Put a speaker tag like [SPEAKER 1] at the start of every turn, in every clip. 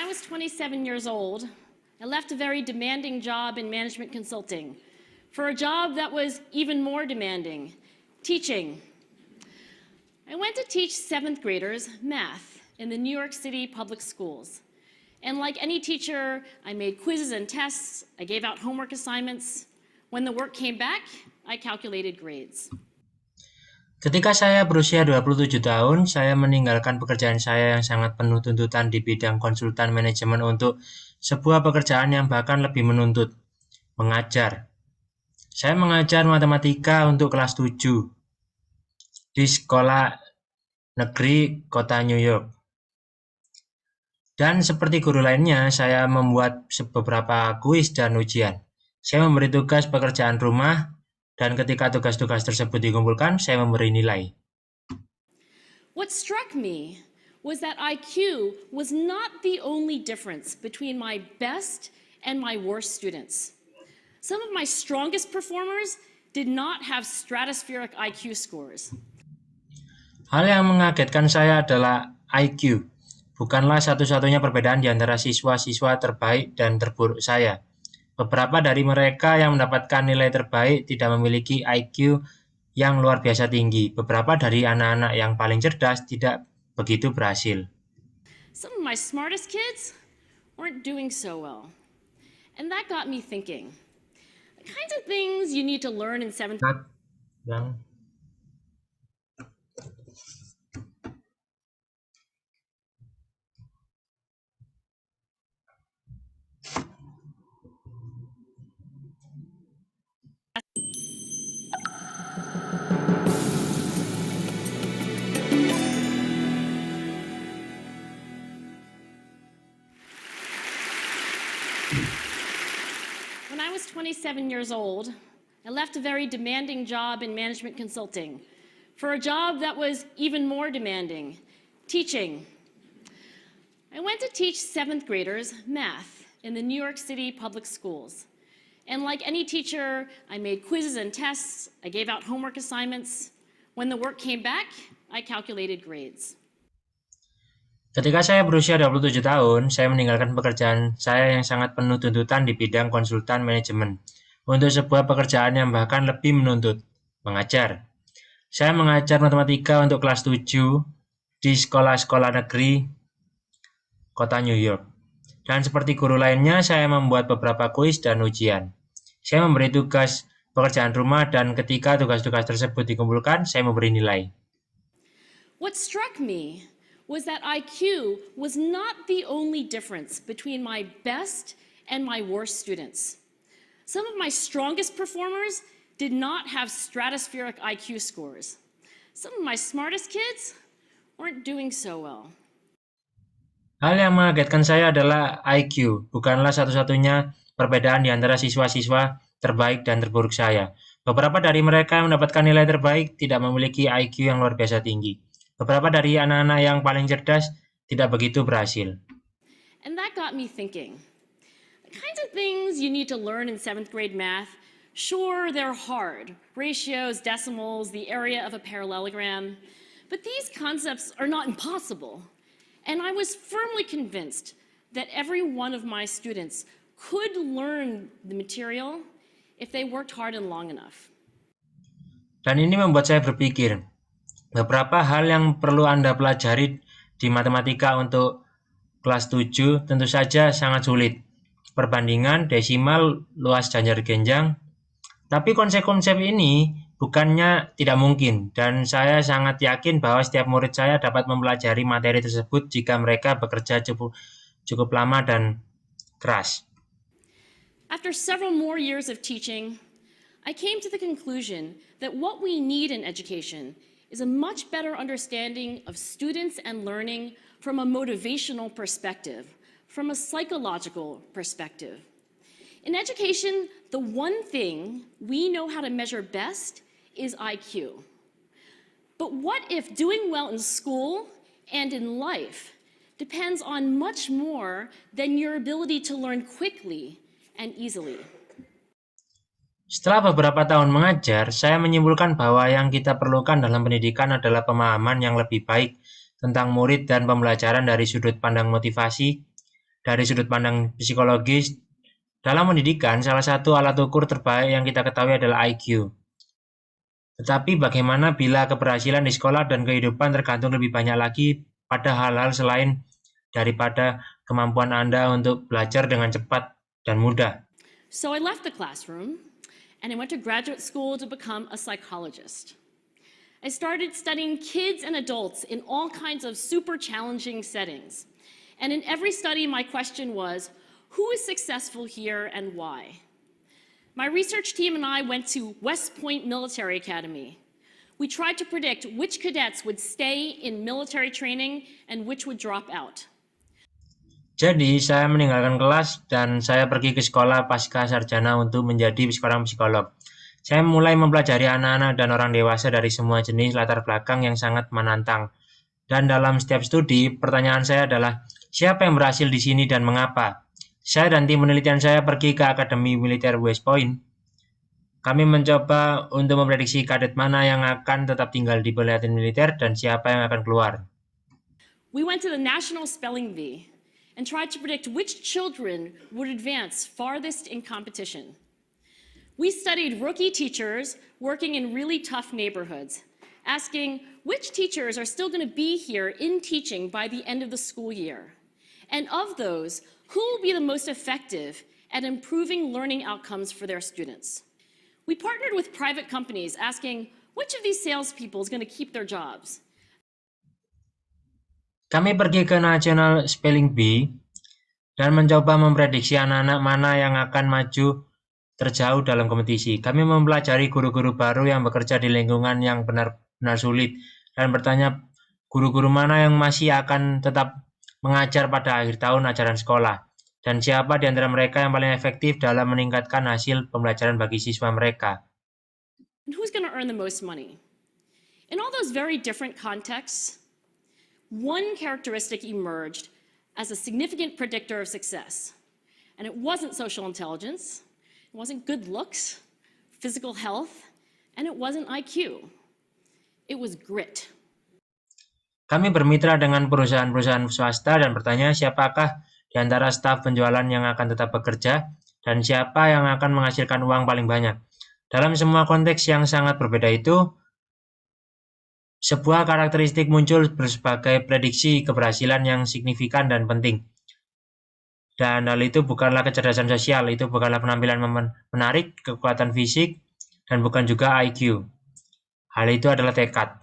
[SPEAKER 1] When I was 27 years old, I left a very demanding job in management consulting for a job that was even more demanding, teaching. I went to teach 7th graders math in the New York City public schools. And like any teacher, I made quizzes and tests, I gave out homework assignments. When the work came back, I calculated grades.
[SPEAKER 2] Ketika saya berusia 27 tahun, saya meninggalkan pekerjaan saya yang sangat penuh tuntutan di bidang konsultan manajemen untuk sebuah pekerjaan yang bahkan lebih menuntut, mengajar. Saya mengajar matematika untuk kelas 7 di sekolah negeri kota New York. Dan seperti guru lainnya, saya membuat beberapa kuis dan ujian. Saya memberi tugas pekerjaan rumah, dan ketika tugas-tugas tersebut dikumpulkan, saya memberi nilai.
[SPEAKER 1] What struck me was that IQ was not the only difference between my best and my worst students. Some of my strongest performers did not have stratospheric IQ scores.
[SPEAKER 2] Hal yang mengagetkan saya adalah IQ. Bukanlah satu-satunya perbedaan di antara siswa-siswa terbaik dan terburuk saya. Beberapa dari mereka yang mendapatkan nilai terbaik tidak memiliki IQ yang luar biasa tinggi. Beberapa dari anak-anak yang paling cerdas tidak begitu berhasil.
[SPEAKER 1] Some of my smartest kids weren't doing so well. And that got me thinking. The kinds of things you need to learn in 7th grade. When I was 27 years old, I left a very demanding job in management consulting for a job that was even more demanding, teaching. I went to teach 7th graders math in the New York City public schools. And like any teacher, I made quizzes and tests, I gave out homework assignments. When the work came back, I calculated grades.
[SPEAKER 2] Ketika saya berusia 27 tahun, saya meninggalkan pekerjaan saya yang sangat penuh tuntutan di bidang konsultan manajemen untuk sebuah pekerjaan yang bahkan lebih menuntut, mengajar. Saya mengajar matematika untuk kelas 7 di sekolah-sekolah negeri kota New York. Dan seperti guru lainnya, saya membuat beberapa kuis dan ujian. Saya memberi tugas pekerjaan rumah dan ketika tugas-tugas tersebut dikumpulkan, saya memberi nilai.
[SPEAKER 1] What struck me was that IQ was not the only difference between my best and my worst students. Some of my strongest performers did not have stratospheric IQ scores. Some of my smartest kids weren't doing so well.
[SPEAKER 2] Hal yang mengagetkan saya adalah IQ, bukanlah satu-satunya perbedaan di antara siswa-siswa terbaik dan terburuk saya. Beberapa dari mereka yang mendapatkan nilai terbaik tidak memiliki IQ yang luar biasa tinggi. Beberapa dari anak-anak yang paling cerdas tidak begitu berhasil.
[SPEAKER 1] And that got me thinking. The kinds of things you need to learn in 7th grade math, sure, they're hard. Ratios, decimals, the area of a parallelogram. But these concepts are not impossible. And I was firmly convinced that every one of my students could learn the material if they worked hard and long enough.
[SPEAKER 2] Dan ini membuat saya berpikir, beberapa hal yang perlu Anda pelajari di matematika untuk kelas 7 tentu saja sangat sulit. Perbandingan, desimal, luas janjar genjang. Tapi konsep-konsep ini bukannya tidak mungkin, dan saya sangat yakin bahwa setiap murid saya dapat mempelajari materi tersebut jika mereka bekerja cukup lama dan keras.
[SPEAKER 1] After several more years of teaching, I came to the conclusion that what we need in education is a much better understanding of students and learning from a motivational perspective, from a psychological perspective. In education, the one thing we know how to measure best is IQ. But what if doing well in school and in life depends on much more than your ability to learn quickly and easily?
[SPEAKER 2] Setelah beberapa tahun mengajar, saya menyimpulkan bahwa yang kita perlukan dalam pendidikan adalah pemahaman yang lebih baik tentang murid dan pembelajaran dari sudut pandang motivasi, Dari sudut pandang psikologis, dalam pendidikan, salah satu alat ukur terbaik yang kita ketahui adalah IQ. Tetapi bagaimana bila keberhasilan di sekolah dan kehidupan tergantung lebih banyak lagi pada hal-hal selain daripada kemampuan Anda untuk belajar dengan cepat dan mudah?
[SPEAKER 1] So I left the classroom and I went to graduate school to become a psychologist. I started studying kids and adults in all kinds of super challenging settings. And in every study, my question was, who is successful here and why? My research team and I went to West Point Military Academy. We tried to predict which cadets would stay in military training and which would drop out.
[SPEAKER 2] Jadi, saya meninggalkan kelas dan saya pergi ke sekolah pasca sarjana untuk menjadi seorang psikolog. Saya mulai mempelajari anak-anak dan orang dewasa dari semua jenis latar belakang yang sangat menantang. Dan dalam setiap studi, pertanyaan saya adalah, siapa yang berhasil di sini dan mengapa? Saya dan tim penelitian saya pergi ke Akademi Militer West Point. Kami mencoba untuk memprediksi kadet mana yang akan tetap tinggal di pelatihan militer dan siapa yang akan keluar.
[SPEAKER 1] We went to the National Spelling Bee and tried to predict which children would advance farthest in competition. We studied rookie teachers working in really tough neighborhoods, asking which teachers are still going to be here in teaching by the end of the school year. And of those, who will be the most effective at improving learning outcomes for their students? We partnered with private companies asking which of these salespeople is going to keep their jobs.
[SPEAKER 2] Kami pergi ke National Spelling Bee dan mencoba memprediksi anak-anak mana yang akan maju terjauh dalam kompetisi. Kami mempelajari guru-guru baru yang bekerja di lingkungan yang benar-benar sulit dan bertanya guru-guru mana yang masih akan tetap mengajar pada akhir tahun ajaran sekolah dan siapa di antara mereka yang paling efektif dalam meningkatkan hasil pembelajaran bagi siswa mereka.
[SPEAKER 1] And who's going to earn the most money? In all those very different contexts, one characteristic emerged as a significant predictor of success. And it wasn't social intelligence, it wasn't good looks, physical health, and it wasn't IQ. It was grit.
[SPEAKER 2] Kami bermitra dengan perusahaan-perusahaan swasta dan bertanya siapakah di antara staf penjualan yang akan tetap bekerja dan siapa yang akan menghasilkan uang paling banyak. Dalam semua konteks yang sangat berbeda itu, sebuah karakteristik muncul sebagai prediksi keberhasilan yang signifikan dan penting. Dan hal itu bukanlah kecerdasan sosial, itu bukanlah penampilan menarik, kekuatan fisik, dan bukan juga IQ. Hal itu adalah tekad.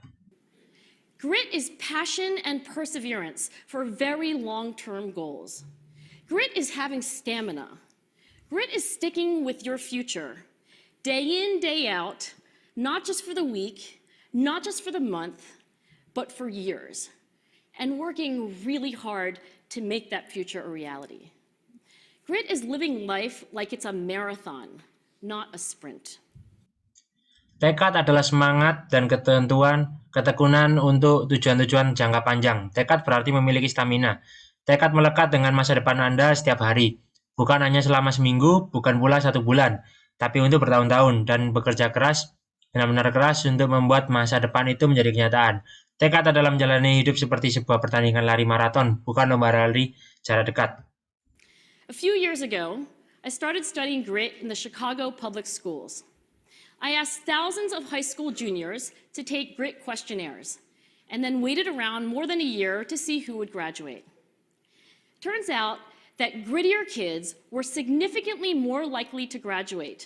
[SPEAKER 1] Grit is passion and perseverance for very long-term goals. Grit is having stamina. Grit is sticking with your future, day in, day out, not just for the week, not just for the month, but for years, and working really hard to make that future a reality. Grit is living life like it's a marathon, not a sprint.
[SPEAKER 2] Tekad adalah semangat dan ketekunan untuk tujuan-tujuan jangka panjang. Tekad berarti memiliki stamina. Tekad melekat dengan masa depan Anda setiap hari. Bukan hanya selama seminggu, bukan pula 1 bulan, tapi untuk bertahun-tahun dan bekerja keras, benar-benar keras untuk membuat masa depan itu menjadi kenyataan. Tekad adalah menjalani hidup seperti sebuah pertandingan lari maraton, bukan lomba lari jarak dekat.
[SPEAKER 1] A few years ago, I started studying grit in the Chicago public schools. I asked thousands of high school juniors to take grit questionnaires, and then waited around more than a year to see who would graduate. Turns out that grittier kids were significantly more likely to graduate,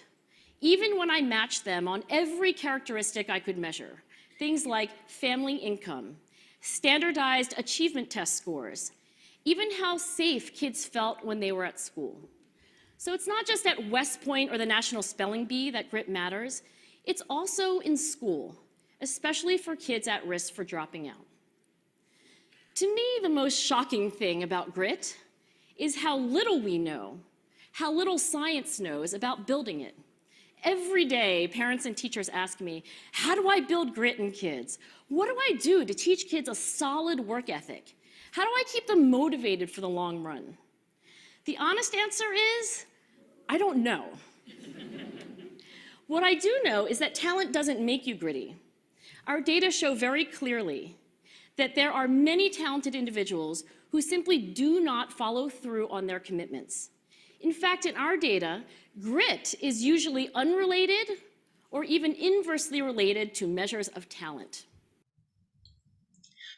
[SPEAKER 1] even when I matched them on every characteristic I could measure, things like family income, standardized achievement test scores, even how safe kids felt when they were at school. So it's not just at West Point or the National Spelling Bee that grit matters, it's also in school, especially for kids at risk for dropping out. To me, the most shocking thing about grit is how little we know, how little science knows about building it. Every day, parents and teachers ask me, how do I build grit in kids? What do I do to teach kids a solid work ethic? How do I keep them motivated for the long run? The honest answer is, I don't know. What I do know is that talent doesn't make you gritty. Our data show very clearly that there are many talented individuals who simply do not follow through on their commitments. In fact, in our data, grit is usually unrelated or even inversely related to measures of talent.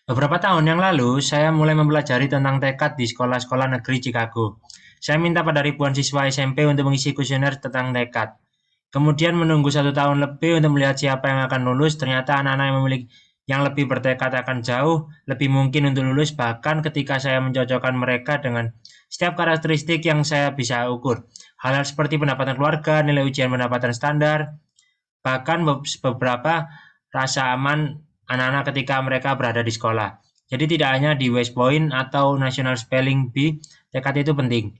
[SPEAKER 2] Beberapa tahun yang lalu, saya mulai mempelajari tentang tekad di sekolah-sekolah negeri Chicago. Saya minta pada ribuan siswa SMP untuk mengisi kuesioner tentang tekad. Kemudian menunggu 1 tahun lebih untuk melihat siapa yang akan lulus. Ternyata anak-anak yang lebih bertekad akan jauh lebih mungkin untuk lulus, bahkan ketika saya mencocokkan mereka dengan setiap karakteristik yang saya bisa ukur. Hal-hal seperti pendapatan keluarga, nilai ujian pendapatan standar, bahkan beberapa rasa aman anak-anak ketika mereka berada di sekolah. Jadi tidak hanya di West Point atau National Spelling Bee, tekad itu penting.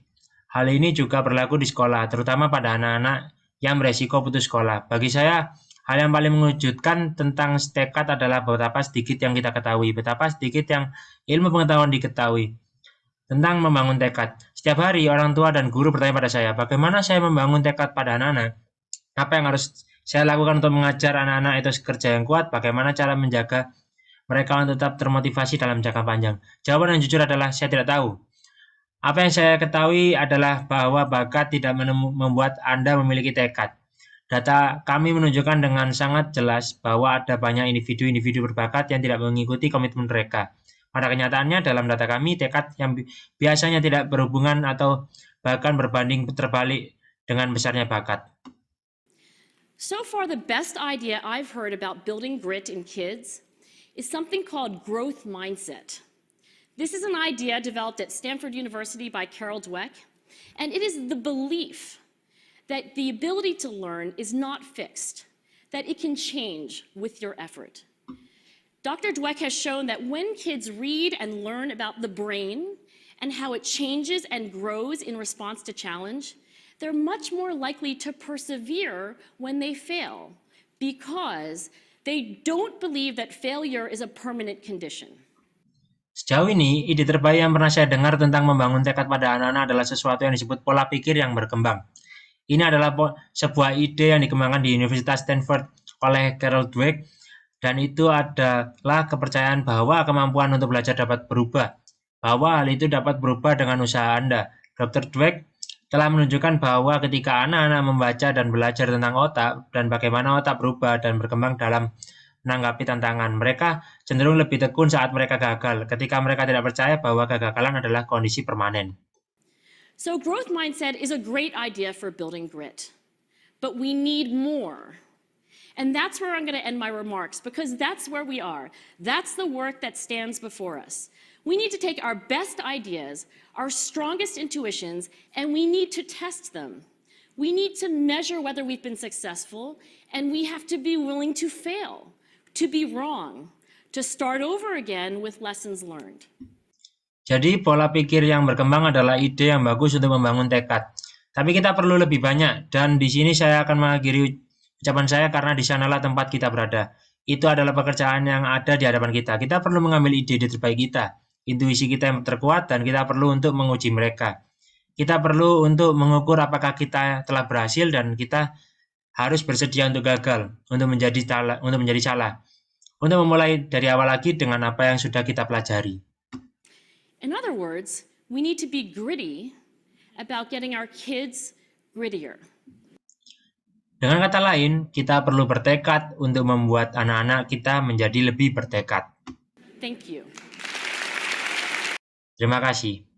[SPEAKER 2] Hal ini juga berlaku di sekolah, terutama pada anak-anak yang beresiko putus sekolah. Bagi saya, hal yang paling mengejutkan tentang tekad adalah betapa sedikit yang kita ketahui, betapa sedikit yang ilmu pengetahuan diketahui tentang membangun tekad. Setiap hari orang tua dan guru bertanya pada saya, bagaimana saya membangun tekad pada anak-anak? Apa yang harus saya lakukan untuk mengajar anak-anak itu kerja yang kuat? Bagaimana cara menjaga mereka untuk tetap termotivasi dalam jangka panjang? Jawaban yang jujur adalah saya tidak tahu. Apa yang saya ketahui adalah bahwa bakat tidak membuat Anda memiliki tekad. Data kami menunjukkan dengan sangat jelas bahwa ada banyak individu-individu berbakat yang tidak mengikuti komitmen mereka. Pada kenyataannya, dalam data kami, tekad yang biasanya tidak berhubungan atau bahkan berbanding terbalik dengan besarnya bakat.
[SPEAKER 1] So far, the best idea I've heard about building grit in kids is something called growth mindset. This is an idea developed at Stanford University by Carol Dweck, and it is the belief that the ability to learn is not fixed, that it can change with your effort. Dr. Dweck has shown that when kids read and learn about the brain and how it changes and grows in response to challenge, they're much more likely to persevere when they fail because they don't believe that failure is a permanent condition.
[SPEAKER 2] Sejauh ini, ide terbaik yang pernah saya dengar tentang membangun tekad pada anak-anak adalah sesuatu yang disebut pola pikir yang berkembang. Ini adalah sebuah ide yang dikembangkan di Universitas Stanford oleh Carol Dweck, dan itu adalah kepercayaan bahwa kemampuan untuk belajar dapat berubah, bahwa hal itu dapat berubah dengan usaha Anda. Dr. Dweck telah menunjukkan bahwa ketika anak-anak membaca dan belajar tentang otak dan bagaimana otak berubah dan berkembang dalam menanggapi tantangan, mereka cenderung lebih tekun saat mereka gagal, ketika mereka tidak percaya bahwa kegagalan adalah kondisi permanen.
[SPEAKER 1] So growth mindset is a great idea for building grit, but we need more. And that's where I'm going to end my remarks, because that's where we are. That's the work that stands before us. We need to take our best ideas, our strongest intuitions, and we need to test them. We need to measure whether we've been successful, and we have to be willing to fail, to be wrong, to start over again with lessons learned.
[SPEAKER 2] Jadi pola pikir yang berkembang adalah ide yang bagus untuk membangun tekad. Tapi kita perlu lebih banyak, dan di sini saya akan mengakhiri ucapan saya karena di sanalah tempat kita berada. Itu adalah pekerjaan yang ada di hadapan kita. Kita perlu mengambil ide-ide terbaik kita, intuisi kita yang terkuat, dan kita perlu untuk menguji mereka. Kita perlu untuk mengukur apakah kita telah berhasil, dan kita harus bersedia untuk gagal, untuk menjadi salah, untuk memulai dari awal lagi dengan apa yang sudah kita pelajari.
[SPEAKER 1] In other words, we need to be gritty about getting our kids grittier.
[SPEAKER 2] Dengan kata lain, kita perlu bertekad untuk membuat anak-anak kita menjadi lebih bertekad.
[SPEAKER 1] Thank you.
[SPEAKER 2] Terima kasih.